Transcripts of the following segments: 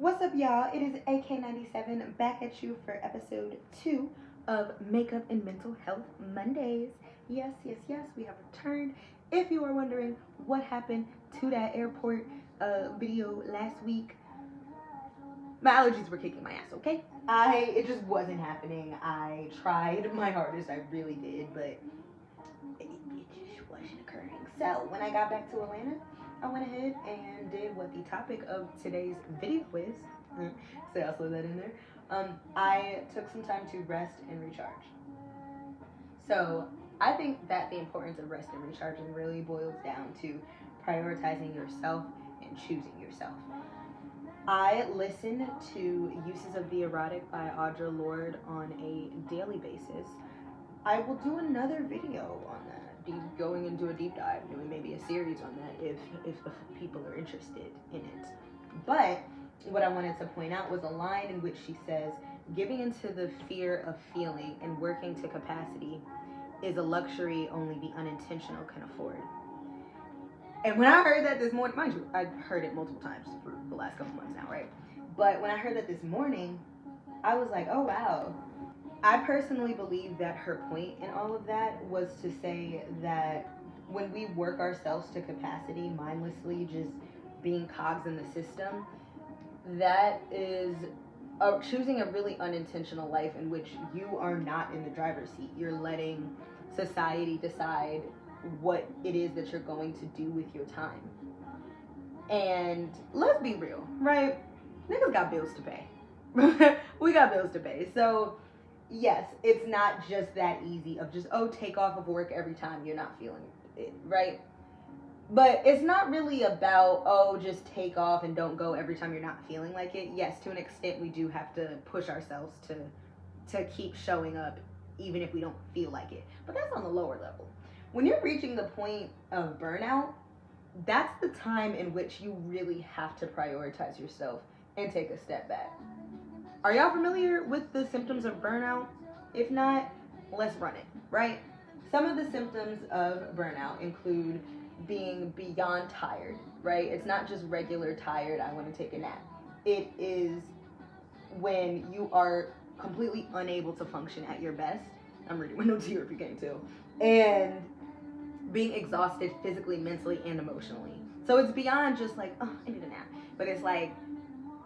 What's up, y'all? It is AK97 back at you for episode 2 of Makeup and Mental Health Mondays. Yes, we have returned. If you are wondering what happened to that airport video last week, my allergies were kicking my ass, okay? It just wasn't happening. I tried my hardest, I really did, but it just wasn't occurring. So when I got back to Atlanta, I went ahead and did what the topic of today's video is. So I'll throw that in there. I took some time to rest and recharge. So I think that the importance of rest and recharging really boils down to prioritizing yourself and choosing yourself. I listen to Uses of the Erotic by Audre Lorde on a daily basis. I will do another video on that, going into a deep dive, doing maybe a series on that if the people are interested in it. But what I wanted to point out was a line in which she says, giving into the fear of feeling and working to capacity is a luxury only the unintentional can afford. And when I heard that this morning, mind you, I've heard it multiple times for the last couple months now, right? But when I heard that this morning, I was like, oh wow. I personally believe that her point in all of that was to say that when we work ourselves to capacity, mindlessly just being cogs in the system, that is choosing a really unintentional life in which you are not in the driver's seat. You're letting society decide what it is that you're going to do with your time. And let's be real, right? Niggas got bills to pay. We got bills to pay. So yes, it's not just that easy of just, take off of work every time you're not feeling it, right? But it's not really about, just take off and don't go every time you're not feeling like it. Yes, to an extent, we do have to push ourselves to keep showing up even if we don't feel like it. But that's on the lower level. When you're reaching the point of burnout, that's the time in which you really have to prioritize yourself and take a step back. Are y'all familiar with the symptoms of burnout? If not, let's run it, right? Some of the symptoms of burnout include being beyond tired, right? It's not just regular tired, I want to take a nap. It is when you are completely unable to function at your best. I'm reading my notes here if you can too. And being exhausted physically, mentally, and emotionally. So it's beyond just like, I need a nap. But it's like,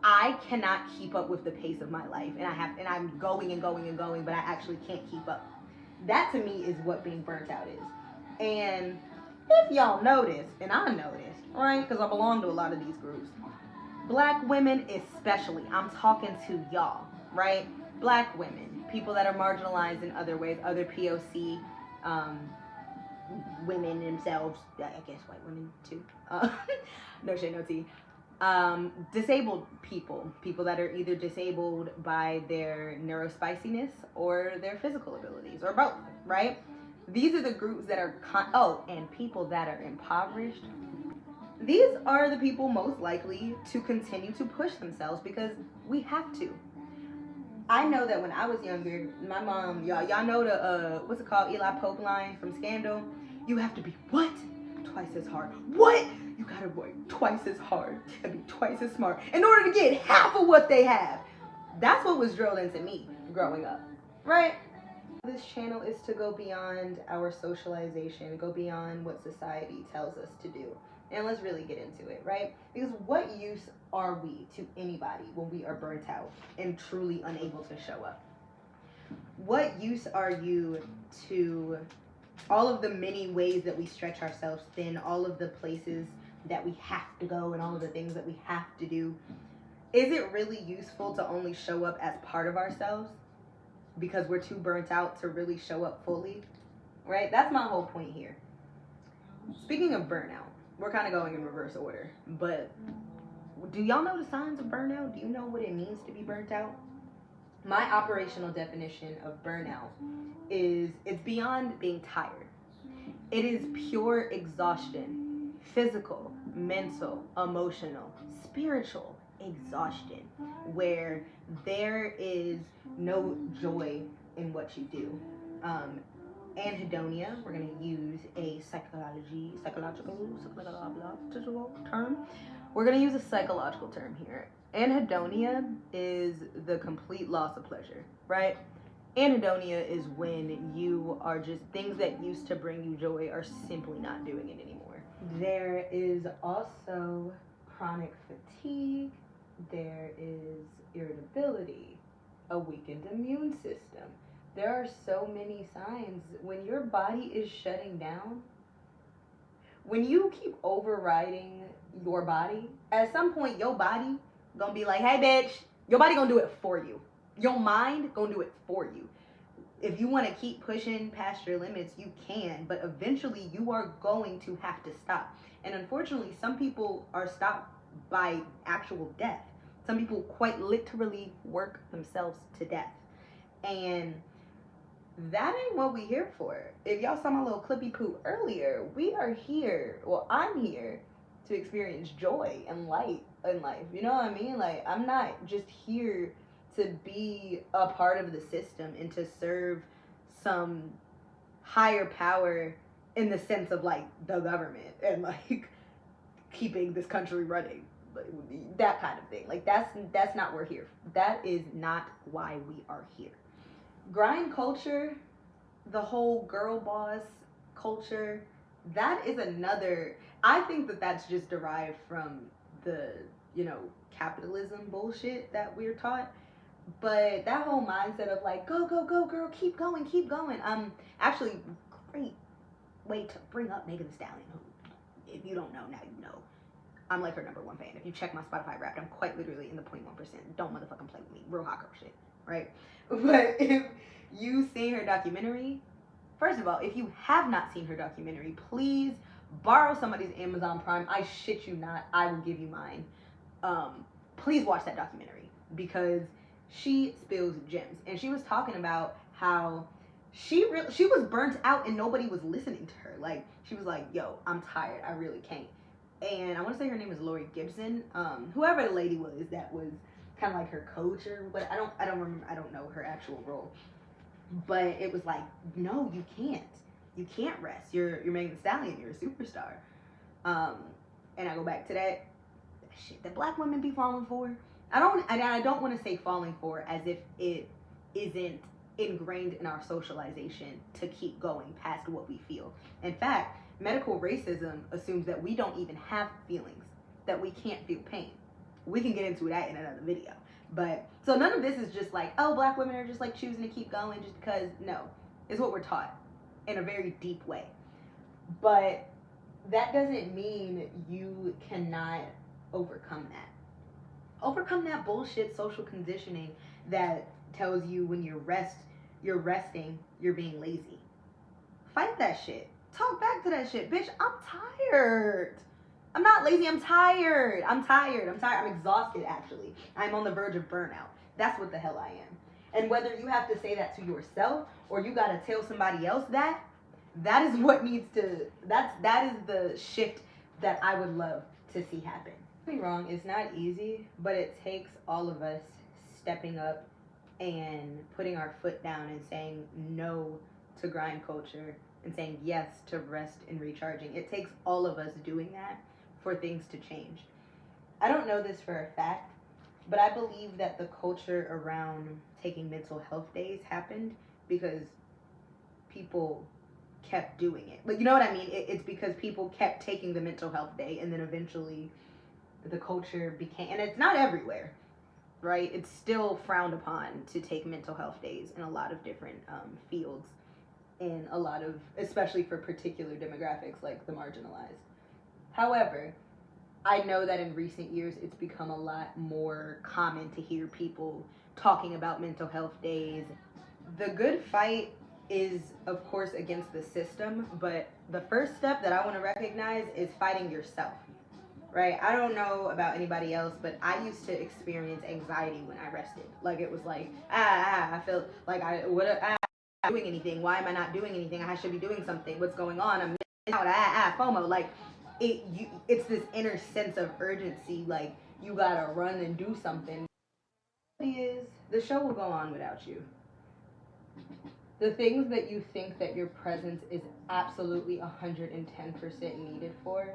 I cannot keep up with the pace of my life, and I'm going and going and going, but I actually can't keep up. That to me is what being burnt out is. And if y'all noticed, and I noticed, right, because I belong to a lot of these groups, Black women especially, I'm talking to y'all, right? Black women, people that are marginalized in other ways, other POC women themselves, I guess white women too, no shade, no tea. Disabled people that are either disabled by their neurospiciness or their physical abilities, or both, right? These are the groups that are, and people that are impoverished. These are the people most likely to continue to push themselves because we have to. I know that when I was younger, my mom, y'all know the, what's it called, Eli Pope line from Scandal? You have to be what? Twice as hard. What? You gotta work twice as hard and be twice as smart in order to get half of what they have. That's what was drilled into me growing up, right? This channel is to go beyond our socialization, go beyond what society tells us to do. And let's really get into it, right? Because what use are we to anybody when we are burnt out and truly unable to show up? What use are you to all of the many ways that we stretch ourselves thin, all of the places that we have to go and all of the things that we have to do? Is it really useful to only show up as part of ourselves because we're too burnt out to really show up fully, right? That's my whole point here. Speaking of burnout, we're kind of going in reverse order, but do y'all know the signs of burnout? Do you know what it means to be burnt out? My operational definition of burnout is it's beyond being tired. It is pure exhaustion, physical, mental, emotional, spiritual exhaustion, where there is no joy in what you do. Anhedonia, we're going to use a psychological term. We're going to use a psychological term here. Anhedonia is the complete loss of pleasure, right? Anhedonia is when you are just, things that used to bring you joy are simply not doing it anymore. There is also chronic fatigue, there is irritability, a weakened immune system. There are so many signs. When your body is shutting down, when you keep overriding your body, at some point your body gonna be like, hey bitch, your body gonna do it for you. Your mind gonna do it for you. If you want to keep pushing past your limits, you can, but eventually you are going to have to stop. And unfortunately, some people are stopped by actual death. Some people quite literally work themselves to death. And that ain't what we here for. If y'all saw my little clippy poo earlier, we are here, well, I'm here to experience joy and light in life. You know what I mean? Like, I'm not just here to be a part of the system and to serve some higher power in the sense of like the government and like keeping this country running, that kind of thing. Like that's not what we're here. That is not why we are here. Grind culture, the whole girl boss culture, that is another, I think that that's just derived from the, capitalism bullshit that we're taught. But that whole mindset of like, go, go, go, girl, keep going, keep going. Actually, great way to bring up Megan Thee Stallion, who, if you don't know, now you know. I'm like her #1 fan. If you check my Spotify Wrapped, I'm quite literally in the 0.1%. Don't motherfucking play with me. Real hot girl shit, right? But if you seen her documentary, first of all, if you have not seen her documentary, please borrow somebody's Amazon Prime. I shit you not. I will give you mine. Please watch that documentary because she spills gems. And she was talking about how she was burnt out and nobody was listening to her. Like, she was like, yo, I'm tired. I really can't. And I want to say her name is Lori Gibson. Whoever the lady was that was kind of like her coach or what. I don't remember. I don't know her actual role. But it was like, no, you can't. You can't rest. You're Megan Thee Stallion. You're a superstar. And I go back to that shit that black women be falling for. I don't want to say falling for as if it isn't ingrained in our socialization to keep going past what we feel. In fact, medical racism assumes that we don't even have feelings, that we can't feel pain. We can get into that in another video. But so none of this is just like, oh, black women are just like choosing to keep going just because. No, it's what we're taught in a very deep way. But that doesn't mean you cannot overcome that. Overcome that bullshit social conditioning that tells you when you're resting, you're being lazy. Fight that shit. Talk back to that shit. Bitch, I'm tired. I'm not lazy, I'm tired. I'm exhausted, actually. I'm on the verge of burnout. That's what the hell I am. And whether you have to say that to yourself or you gotta tell somebody else that is what needs to, that is the shift that I would love to see happen. Don't be wrong, it's not easy, but it takes all of us stepping up and putting our foot down and saying no to grind culture and saying yes to rest and recharging. It takes all of us doing that for things to change. I don't know this for a fact, but I believe that the culture around taking mental health days happened because people kept doing it. Like, you know what I mean? It's because people kept taking the mental health day, and then eventually the culture became, and it's not everywhere, right? It's still frowned upon to take mental health days in a lot of different fields, in a lot of, especially for particular demographics like the marginalized. However, I know that in recent years it's become a lot more common to hear people talking about mental health days. The good fight is, of course, against the system, but the first step that I want to recognize is fighting yourself, right? I don't know about anybody else, but I used to experience anxiety when I rested. Like, it was like, I feel like I'm not doing anything. Why am I not doing anything? I should be doing something. What's going on? I'm missing out. FOMO. Like, it's this inner sense of urgency. Like, you gotta run and do something. The show will go on without you. The things that you think that your presence is absolutely 110% needed for,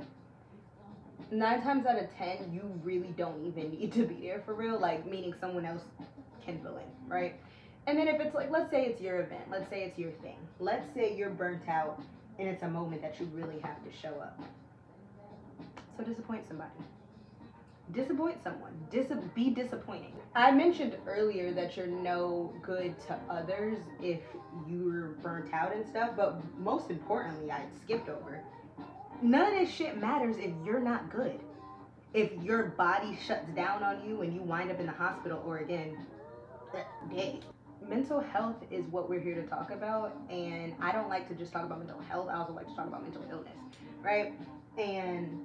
9 times out of 10, you really don't even need to be there for real, like, meaning someone else can fill in, right? And then if it's like, let's say it's your event, let's say it's your thing, let's say you're burnt out and it's a moment that you really have to show up. So disappoint somebody. Disappoint someone. Be disappointing. I mentioned earlier that you're no good to others if you're burnt out and stuff, but most importantly, I skipped over. None of this shit matters if you're not good. If your body shuts down on you and you wind up in the hospital or again, dead. Mental health is what we're here to talk about, and I don't like to just talk about mental health. I also like to talk about mental illness, right? And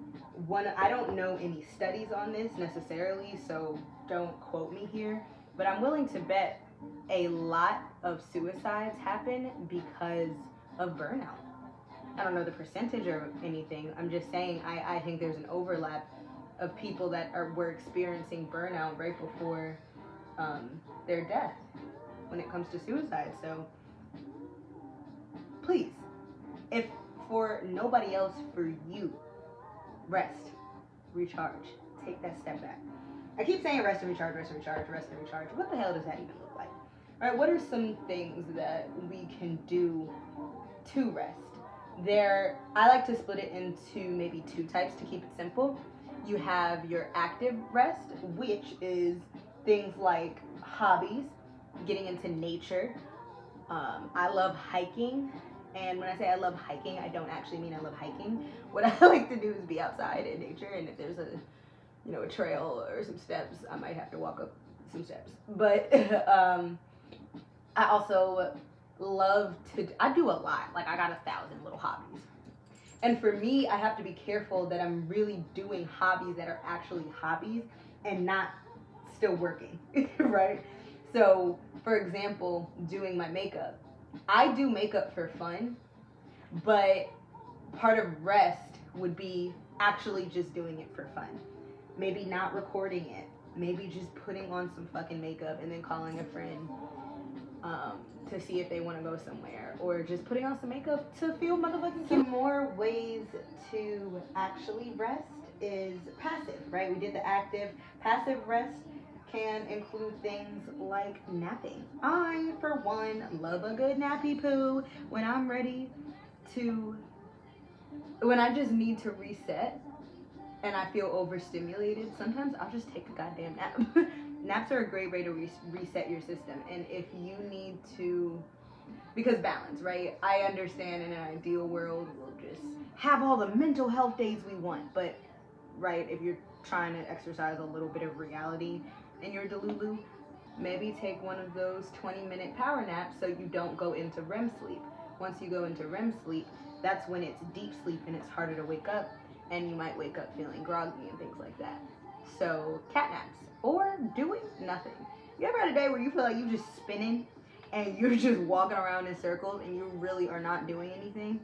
I don't know any studies on this necessarily, so don't quote me here, but I'm willing to bet a lot of suicides happen because of burnout. I don't know the percentage or anything. I'm just saying I think there's an overlap of people that were experiencing burnout right before their death when it comes to suicide. So please, if for nobody else, for you, rest, recharge, take that step back. I keep saying rest and recharge, rest and recharge, rest and recharge. What the hell does that even look like? All right, what are some things that we can do to rest? I like to split it into maybe 2 types to keep it simple. You have your active rest, which is things like hobbies, getting into nature. I love hiking. And when I say I love hiking, I don't actually mean I love hiking. What I like to do is be outside in nature, and if there's a trail or some steps, I might have to walk up some steps. But I also I do a lot. Like, I got 1,000 little hobbies. And for me, I have to be careful that I'm really doing hobbies that are actually hobbies and not still working, right? So, for example, doing my makeup. I do makeup for fun, but part of rest would be actually just doing it for fun. Maybe not recording it. Maybe just putting on some fucking makeup and then calling a friend to see if they want to go somewhere, or just putting on some makeup to feel motherfucking. Some more ways to actually rest is passive, right? We did the active. Passive rest can include things like napping. I, for one, love a good nappy poo when I just need to reset and I feel overstimulated. Sometimes I'll just take a goddamn nap. Naps are a great way to reset your system. And if you need to, because balance, right? I understand in an ideal world, we'll just have all the mental health days we want. But, right, if you're trying to exercise a little bit of reality in your delulu, maybe take one of those 20-minute power naps so you don't go into REM sleep. Once you go into REM sleep, that's when it's deep sleep and it's harder to wake up, and you might wake up feeling groggy and things like that. So, cat naps. Or doing nothing. You ever had a day where you feel like you're just spinning and you're just walking around in circles and you really are not doing anything?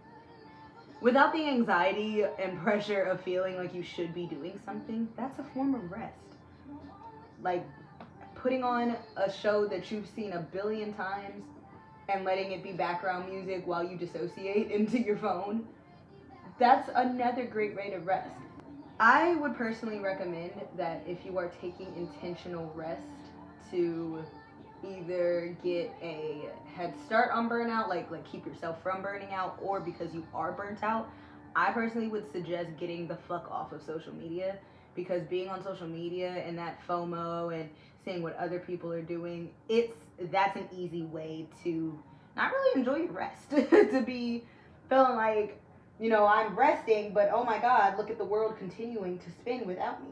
Without the anxiety and pressure of feeling like you should be doing something, that's a form of rest. Like putting on a show that you've seen 1 billion times and letting it be background music while you dissociate into your phone. That's another great way to rest. I would personally recommend that if you are taking intentional rest to either get a head start on burnout, like keep yourself from burning out, or because you are burnt out, I personally would suggest getting the fuck off of social media, because being on social media and that FOMO and seeing what other people are doing, that's an easy way to not really enjoy your rest. To be feeling like, I'm resting, but oh my God, look at the world continuing to spin without me.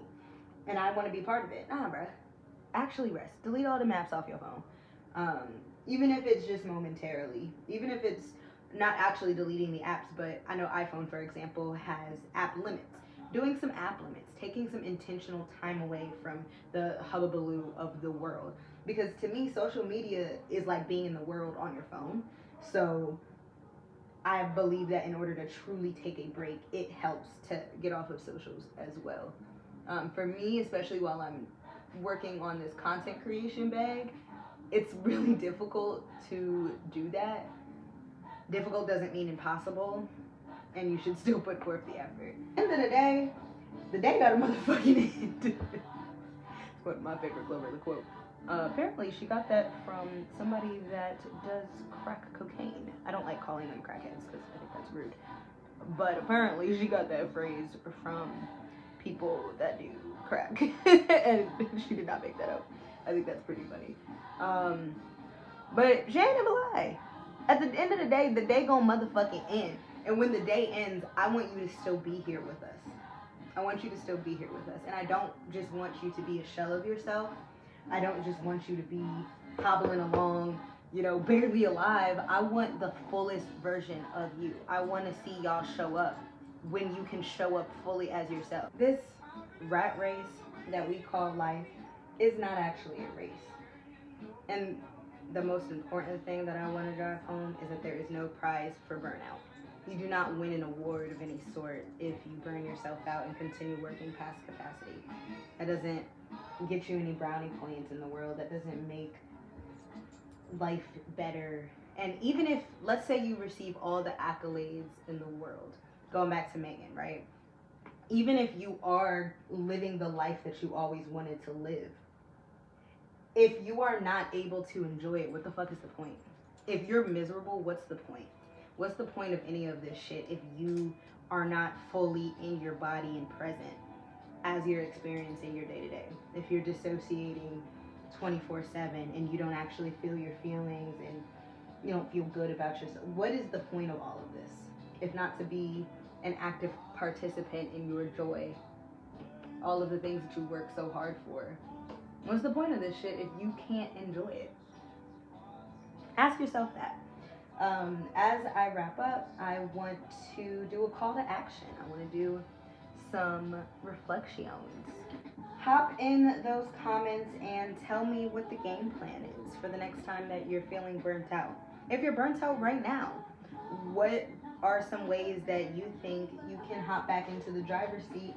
And I want to be part of it. Nah, bruh. Actually rest. Delete all the maps off your phone. Even if it's just momentarily. Even if it's not actually deleting the apps, but I know iPhone, for example, has app limits. Doing some app limits. Taking some intentional time away from the hubbubaloo of the world. Because to me, social media is like being in the world on your phone. So I believe that in order to truly take a break, it helps to get off of socials as well. For me, especially while I'm working on this content creation bag, it's really difficult to do that. Difficult doesn't mean impossible, and you should still put forth the effort. At the end of the day, the day got a motherfucking end. It's one of my favorite Glorilla quote. Apparently, she got that from somebody that does crack cocaine. I don't like calling them crackheads because I think that's rude. But apparently, she got that phrase from people that do crack. And she did not make that up. I think that's pretty funny. But she ain't never lie. At the end of the day gonna motherfucking end. And when the day ends, I want you to still be here with us. I want you to still be here with us. And I don't just want you to be a shell of yourself. I don't just want you to be hobbling along, you know, barely alive. I want the fullest version of you. I want to see y'all show up when you can show up fully as yourself. This rat race that we call life is not actually a race. And the most important thing that I want to drive home is that there is no prize for burnout. You do not win an award of any sort if you burn yourself out and continue working past capacity. That doesn't get you any brownie points in the world. That doesn't make life better. And even if, let's say you receive all the accolades in the world, going back to Megan, right? Even if you are living the life that you always wanted to live, if you are not able to enjoy it, what the fuck is the point? If you're miserable, what's the point? What's the point of any of this shit if you are not fully in your body and present as you're experiencing your day-to-day? If you're dissociating 24/7 and you don't actually feel your feelings and you don't feel good about yourself, what is the point of all of this? If not to be an active participant in your joy, all of the things that you work so hard for. What's the point of this shit if you can't enjoy it? Ask yourself that. As I wrap up, I want to do a call to action. I want to do some reflections. Hop in those comments and tell me what the game plan is for the next time that you're feeling burnt out. If you're burnt out right now, what are some ways that you think you can hop back into the driver's seat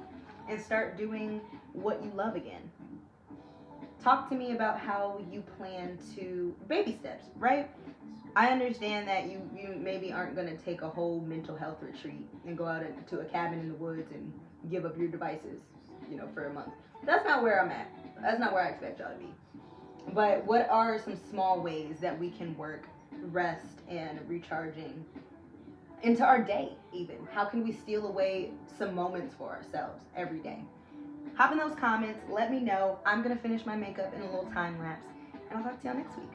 and start doing what you love again? Talk to me about how you plan to, baby steps, right? I understand that you maybe aren't going to take a whole mental health retreat and go out to a cabin in the woods and give up your devices, you know, for a month. That's not where I'm at. That's not where I expect y'all to be. But what are some small ways that we can work rest and recharging into our day even? How can we steal away some moments for ourselves every day? Hop in those comments. Let me know. I'm going to finish my makeup in a little time lapse. And I'll talk to y'all next week.